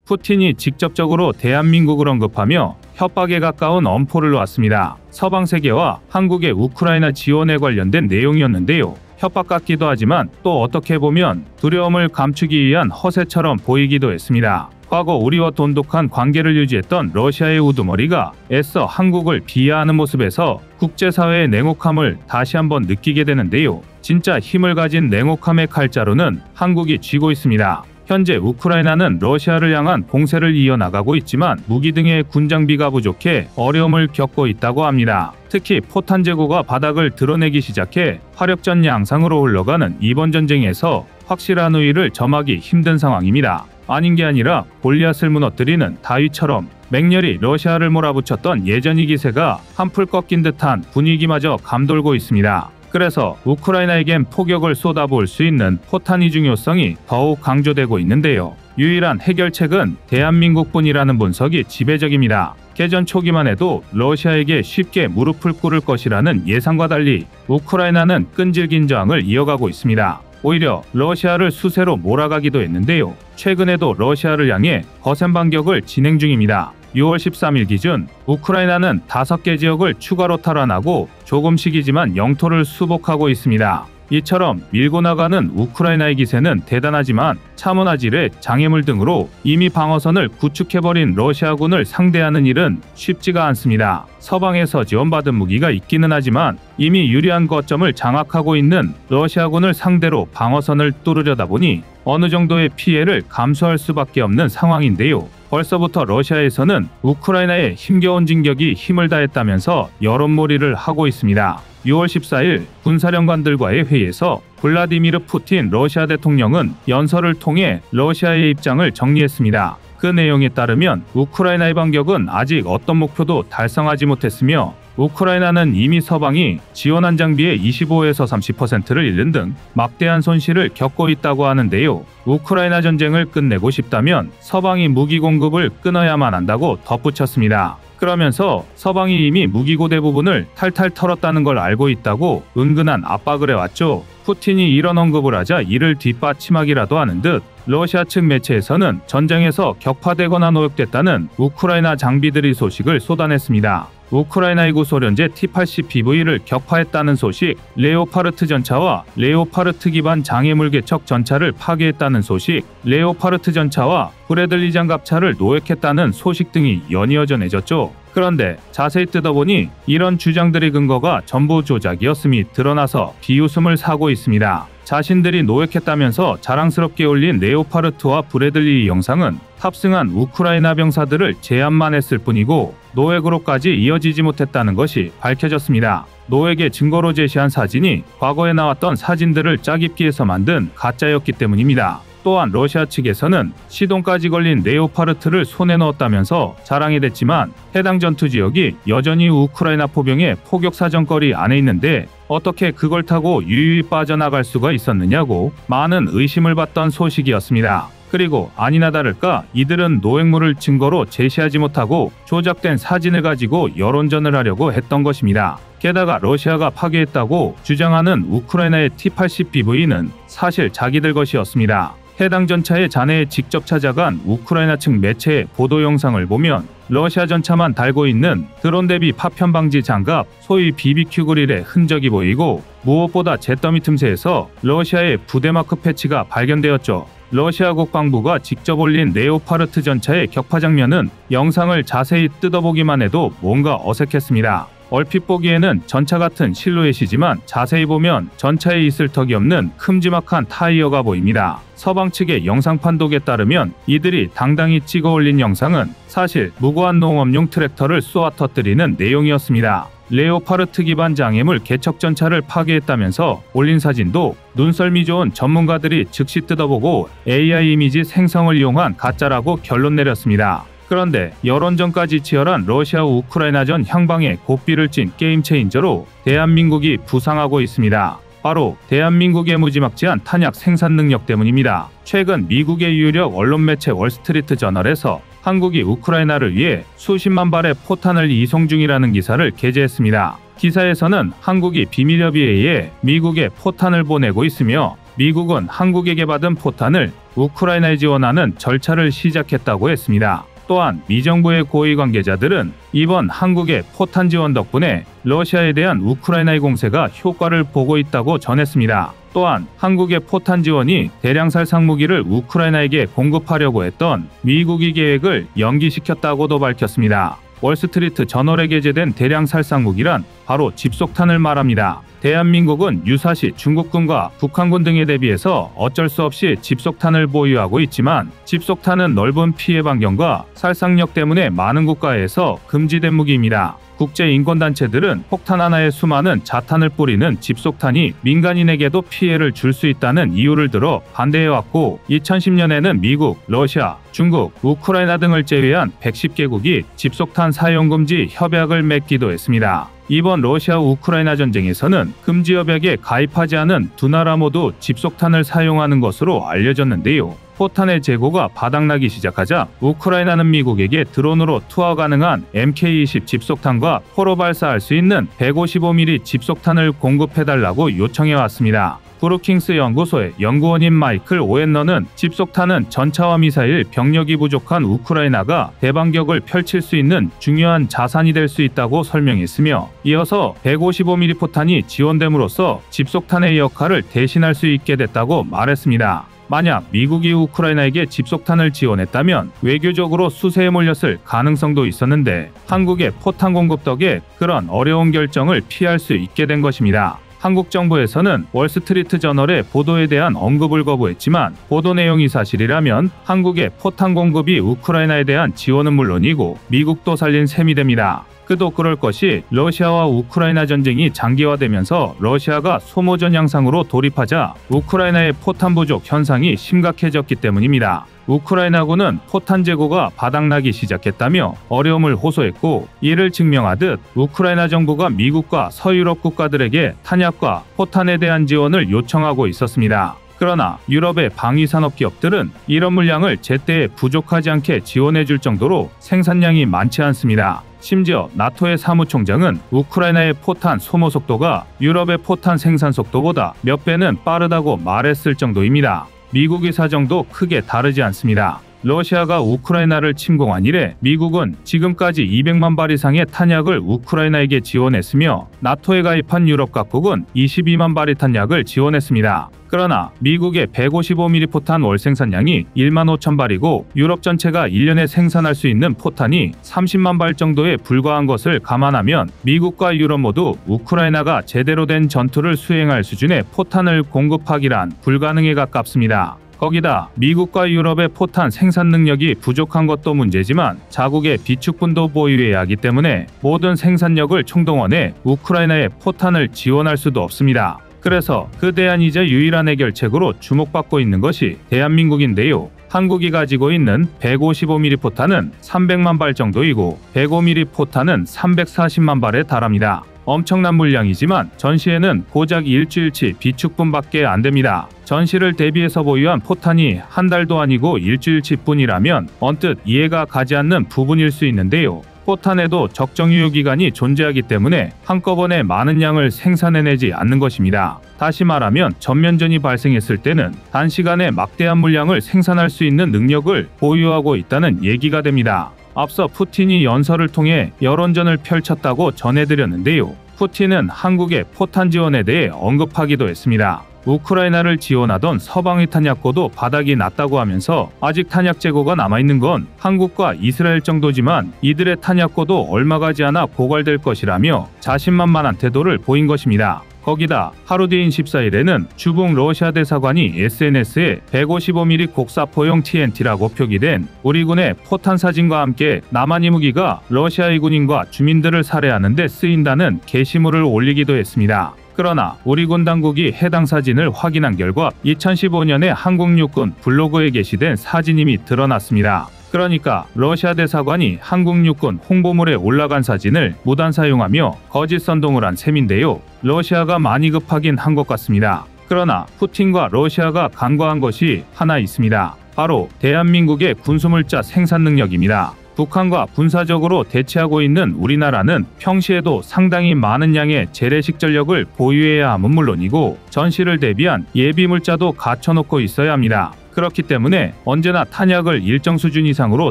푸틴이 직접적으로 대한민국을 언급하며 협박에 가까운 엄포를 놓았습니다. 서방 세계와 한국의 우크라이나 지원에 관련된 내용이었는데요. 협박 같기도 하지만 또 어떻게 보면 두려움을 감추기 위한 허세처럼 보이기도 했습니다. 과거 우리와 돈독한 관계를 유지했던 러시아의 우두머리가 애써 한국을 비하하는 모습에서 국제사회의 냉혹함을 다시 한번 느끼게 되는데요. 진짜 힘을 가진 냉혹함의 칼자루는 한국이 쥐고 있습니다. 현재 우크라이나는 러시아를 향한 공세를 이어나가고 있지만 무기 등의 군장비가 부족해 어려움을 겪고 있다고 합니다. 특히 포탄 재고가 바닥을 드러내기 시작해 화력전 양상으로 흘러가는 이번 전쟁에서 확실한 우위를 점하기 힘든 상황입니다. 아닌 게 아니라 골리앗을 무너뜨리는 다윗처럼 맹렬히 러시아를 몰아붙였던 예전의 기세가 한풀 꺾인 듯한 분위기마저 감돌고 있습니다. 그래서 우크라이나에겐 포격을 쏟아부을 수 있는 포탄의 중요성이 더욱 강조되고 있는데요. 유일한 해결책은 대한민국뿐이라는 분석이 지배적입니다. 개전 초기만 해도 러시아에게 쉽게 무릎을 꿇을 것이라는 예상과 달리 우크라이나는 끈질긴 저항을 이어가고 있습니다. 오히려 러시아를 수세로 몰아가기도 했는데요. 최근에도 러시아를 향해 거센 반격을 진행 중입니다. 6월 13일 기준 우크라이나는 5개 지역을 추가로 탈환하고 조금씩이지만 영토를 수복하고 있습니다. 이처럼 밀고 나가는 우크라이나의 기세는 대단하지만 차문화질의 장애물 등으로 이미 방어선을 구축해버린 러시아군을 상대하는 일은 쉽지가 않습니다. 서방에서 지원받은 무기가 있기는 하지만 이미 유리한 거점을 장악하고 있는 러시아군을 상대로 방어선을 뚫으려다 보니 어느 정도의 피해를 감수할 수밖에 없는 상황인데요. 벌써부터 러시아에서는 우크라이나의 힘겨운 진격이 힘을 다했다면서 여론몰이를 하고 있습니다. 6월 14일 군사령관들과의 회의에서 블라디미르 푸틴 러시아 대통령은 연설을 통해 러시아의 입장을 정리했습니다. 그 내용에 따르면 우크라이나의 반격은 아직 어떤 목표도 달성하지 못했으며 우크라이나는 이미 서방이 지원한 장비의 25에서 30%를 잃는 등 막대한 손실을 겪고 있다고 하는데요. 우크라이나 전쟁을 끝내고 싶다면 서방이 무기 공급을 끊어야만 한다고 덧붙였습니다. 그러면서 서방이 이미 무기고 대부분을 탈탈 털었다는 걸 알고 있다고 은근한 압박을 해왔죠. 푸틴이 이런 언급을 하자 이를 뒷받침하기라도 하는 듯 러시아 측 매체에서는 전쟁에서 격파되거나 노역됐다는 우크라이나 장비들의 소식을 쏟아냈습니다. 우크라이나의 구소련제 T-80BV를 격파했다는 소식, 레오파르트 전차와 레오파르트 기반 장애물 개척 전차를 파괴했다는 소식, 레오파르트 전차와 브래들리 장갑차를 노획했다는 소식 등이 연이어 전해졌죠. 그런데 자세히 뜯어보니 이런 주장들의 근거가 전부 조작이었음이 드러나서 비웃음을 사고 있습니다. 자신들이 노획했다면서 자랑스럽게 올린 레오파르트와 브래들리 영상은 탑승한 우크라이나 병사들을 제압만 했을 뿐이고 노획으로까지 이어지지 못했다는 것이 밝혀졌습니다. 노획의 증거로 제시한 사진이 과거에 나왔던 사진들을 짜깁기해서 만든 가짜였기 때문입니다. 또한 러시아 측에서는 시동까지 걸린 레오파르트를 손에 넣었다면서 자랑이 됐지만 해당 전투 지역이 여전히 우크라이나 포병의 포격 사정거리 안에 있는데 어떻게 그걸 타고 유유히 빠져나갈 수가 있었느냐고 많은 의심을 받던 소식이었습니다. 그리고 아니나 다를까 이들은 노획물을 증거로 제시하지 못하고 조작된 사진을 가지고 여론전을 하려고 했던 것입니다. 게다가 러시아가 파괴했다고 주장하는 우크라이나의 T-80BV는 사실 자기들 것이었습니다. 해당 전차의 잔해에 직접 찾아간 우크라이나 측 매체의 보도 영상을 보면 러시아 전차만 달고 있는 드론 대비 파편 방지 장갑, 소위 BBQ 그릴의 흔적이 보이고 무엇보다 잿더미 틈새에서 러시아의 부대 마크 패치가 발견되었죠. 러시아 국방부가 직접 올린 레오파르트 전차의 격파 장면은 영상을 자세히 뜯어보기만 해도 뭔가 어색했습니다. 얼핏 보기에는 전차 같은 실루엣이지만 자세히 보면 전차에 있을 턱이 없는 큼지막한 타이어가 보입니다. 서방 측의 영상 판독에 따르면 이들이 당당히 찍어 올린 영상은 사실 무고한 농업용 트랙터를 쏘아 터뜨리는 내용이었습니다. 레오파르트 기반 장애물 개척 전차를 파괴했다면서 올린 사진도 눈썰미 좋은 전문가들이 즉시 뜯어보고 AI 이미지 생성을 이용한 가짜라고 결론 내렸습니다. 그런데 여론전까지 치열한 러시아 우크라이나전 향방에 고삐를 찐 게임 체인저로 대한민국이 부상하고 있습니다. 바로 대한민국의 무지막지한 탄약 생산 능력 때문입니다. 최근 미국의 유력 언론 매체 월스트리트 저널에서 한국이 우크라이나를 위해 수십만 발의 포탄을 이송 중이라는 기사를 게재했습니다. 기사에서는 한국이 비밀협의에 의해 미국에 포탄을 보내고 있으며 미국은 한국에게 받은 포탄을 우크라이나에 지원하는 절차를 시작했다고 했습니다. 또한 미 정부의 고위 관계자들은 이번 한국의 포탄 지원 덕분에 러시아에 대한 우크라이나의 공세가 효과를 보고 있다고 전했습니다. 또한 한국의 포탄 지원이 대량살상 무기를 우크라이나에게 공급하려고 했던 미국의 계획을 연기시켰다고도 밝혔습니다. 월스트리트 저널에 게재된 대량살상 무기란 바로 집속탄을 말합니다. 대한민국은 유사시 중국군과 북한군 등에 대비해서 어쩔 수 없이 집속탄을 보유하고 있지만 집속탄은 넓은 피해 반경과 살상력 때문에 많은 국가에서 금지된 무기입니다. 국제인권단체들은 폭탄 하나에 수많은 자탄을 뿌리는 집속탄이 민간인에게도 피해를 줄 수 있다는 이유를 들어 반대해왔고 2010년에는 미국, 러시아, 중국, 우크라이나 등을 제외한 110개국이 집속탄 사용 금지 협약을 맺기도 했습니다. 이번 러시아 우크라이나 전쟁에서는 금지 협약에 가입하지 않은 두 나라 모두 집속탄을 사용하는 것으로 알려졌는데요. 포탄의 재고가 바닥나기 시작하자 우크라이나는 미국에게 드론으로 투하 가능한 MK-20 집속탄과 포로 발사할 수 있는 155mm 집속탄을 공급해달라고 요청해왔습니다. 브루킹스 연구소의 연구원인 마이클 오웬너는 집속탄은 전차와 미사일 병력이 부족한 우크라이나가 대반격을 펼칠 수 있는 중요한 자산이 될 수 있다고 설명했으며 이어서 155mm 포탄이 지원됨으로써 집속탄의 역할을 대신할 수 있게 됐다고 말했습니다. 만약 미국이 우크라이나에게 집속탄을 지원했다면 외교적으로 수세에 몰렸을 가능성도 있었는데 한국의 포탄 공급 덕에 그런 어려운 결정을 피할 수 있게 된 것입니다. 한국 정부에서는 월스트리트 저널의 보도에 대한 언급을 거부했지만 보도 내용이 사실이라면 한국의 포탄 공급이 우크라이나에 대한 지원은 물론이고 미국도 살린 셈이 됩니다. 그도 그럴 것이 러시아와 우크라이나 전쟁이 장기화되면서 러시아가 소모전 양상으로 돌입하자 우크라이나의 포탄 부족 현상이 심각해졌기 때문입니다. 우크라이나군은 포탄 재고가 바닥나기 시작했다며 어려움을 호소했고 이를 증명하듯 우크라이나 정부가 미국과 서유럽 국가들에게 탄약과 포탄에 대한 지원을 요청하고 있었습니다. 그러나 유럽의 방위산업 기업들은 이런 물량을 제때에 부족하지 않게 지원해줄 정도로 생산량이 많지 않습니다. 심지어 나토의 사무총장은 우크라이나의 포탄 소모 속도가 유럽의 포탄 생산 속도보다 몇 배는 빠르다고 말했을 정도입니다. 미국의 사정도 크게 다르지 않습니다. 러시아가 우크라이나를 침공한 이래 미국은 지금까지 200만 발 이상의 탄약을 우크라이나에게 지원했으며 나토에 가입한 유럽 각국은 22만 발의 탄약을 지원했습니다. 그러나 미국의 155mm 포탄 월 생산량이 1만 5천 발이고 유럽 전체가 1년에 생산할 수 있는 포탄이 30만 발 정도에 불과한 것을 감안하면 미국과 유럽 모두 우크라이나가 제대로 된 전투를 수행할 수준의 포탄을 공급하기란 불가능에 가깝습니다. 거기다 미국과 유럽의 포탄 생산 능력이 부족한 것도 문제지만 자국의 비축분도 보유해야 하기 때문에 모든 생산력을 총동원해 우크라이나에 포탄을 지원할 수도 없습니다. 그래서 그 대안이자 유일한 해결책으로 주목받고 있는 것이 대한민국인데요. 한국이 가지고 있는 155mm 포탄은 300만 발 정도이고 105mm 포탄은 340만 발에 달합니다. 엄청난 물량이지만 전시에는 고작 일주일치 비축분밖에 안 됩니다. 전시를 대비해서 보유한 포탄이 한 달도 아니고 일주일치 뿐이라면 언뜻 이해가 가지 않는 부분일 수 있는데요. 포탄에도 적정 유효기간이 존재하기 때문에 한꺼번에 많은 양을 생산해내지 않는 것입니다. 다시 말하면 전면전이 발생했을 때는 단시간에 막대한 물량을 생산할 수 있는 능력을 보유하고 있다는 얘기가 됩니다. 앞서 푸틴이 연설을 통해 여론전을 펼쳤다고 전해드렸는데요. 푸틴은 한국의 포탄 지원에 대해 언급하기도 했습니다. 우크라이나를 지원하던 서방의 탄약고도 바닥이 났다고 하면서 아직 탄약 재고가 남아있는 건 한국과 이스라엘 정도지만 이들의 탄약고도 얼마 가지 않아 고갈될 것이라며 자신만만한 태도를 보인 것입니다. 거기다 하루 뒤인 14일에는 주북 러시아 대사관이 SNS에 155mm 곡사포용 TNT라고 표기된 우리 군의 포탄 사진과 함께 남한이 무기가 러시아의 군인과 주민들을 살해하는 데 쓰인다는 게시물을 올리기도 했습니다. 그러나 우리 군 당국이 해당 사진을 확인한 결과 2015년에 한국 육군 블로그에 게시된 사진임이 드러났습니다. 그러니까 러시아 대사관이 한국 육군 홍보물에 올라간 사진을 무단 사용하며 거짓 선동을 한 셈인데요. 러시아가 많이 급하긴 한 것 같습니다. 그러나 푸틴과 러시아가 간과한 것이 하나 있습니다. 바로 대한민국의 군수물자 생산 능력입니다. 북한과 군사적으로 대치하고 있는 우리나라는 평시에도 상당히 많은 양의 재래식 전력을 보유해야 함은 물론이고 전시를 대비한 예비 물자도 갖춰놓고 있어야 합니다. 그렇기 때문에 언제나 탄약을 일정 수준 이상으로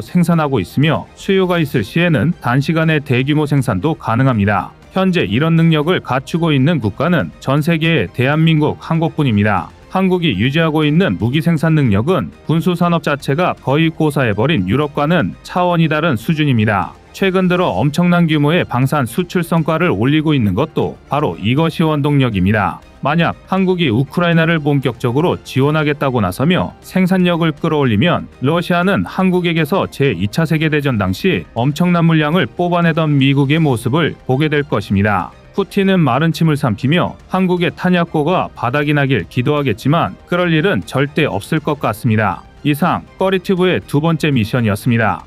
생산하고 있으며 수요가 있을 시에는 단시간에 대규모 생산도 가능합니다. 현재 이런 능력을 갖추고 있는 국가는 전 세계에 대한민국 한 곳뿐입니다. 한국이 유지하고 있는 무기 생산 능력은 군수 산업 자체가 거의 고사해버린 유럽과는 차원이 다른 수준입니다. 최근 들어 엄청난 규모의 방산 수출 성과를 올리고 있는 것도 바로 이것이 원동력입니다. 만약 한국이 우크라이나를 본격적으로 지원하겠다고 나서며 생산력을 끌어올리면 러시아는 한국에게서 제2차 세계대전 당시 엄청난 물량을 뽑아내던 미국의 모습을 보게 될 것입니다. 푸틴은 마른 침을 삼키며 한국의 탄약고가 바닥이 나길 기도하겠지만 그럴 일은 절대 없을 것 같습니다. 이상 꺼리튜브의 두 번째 미션이었습니다.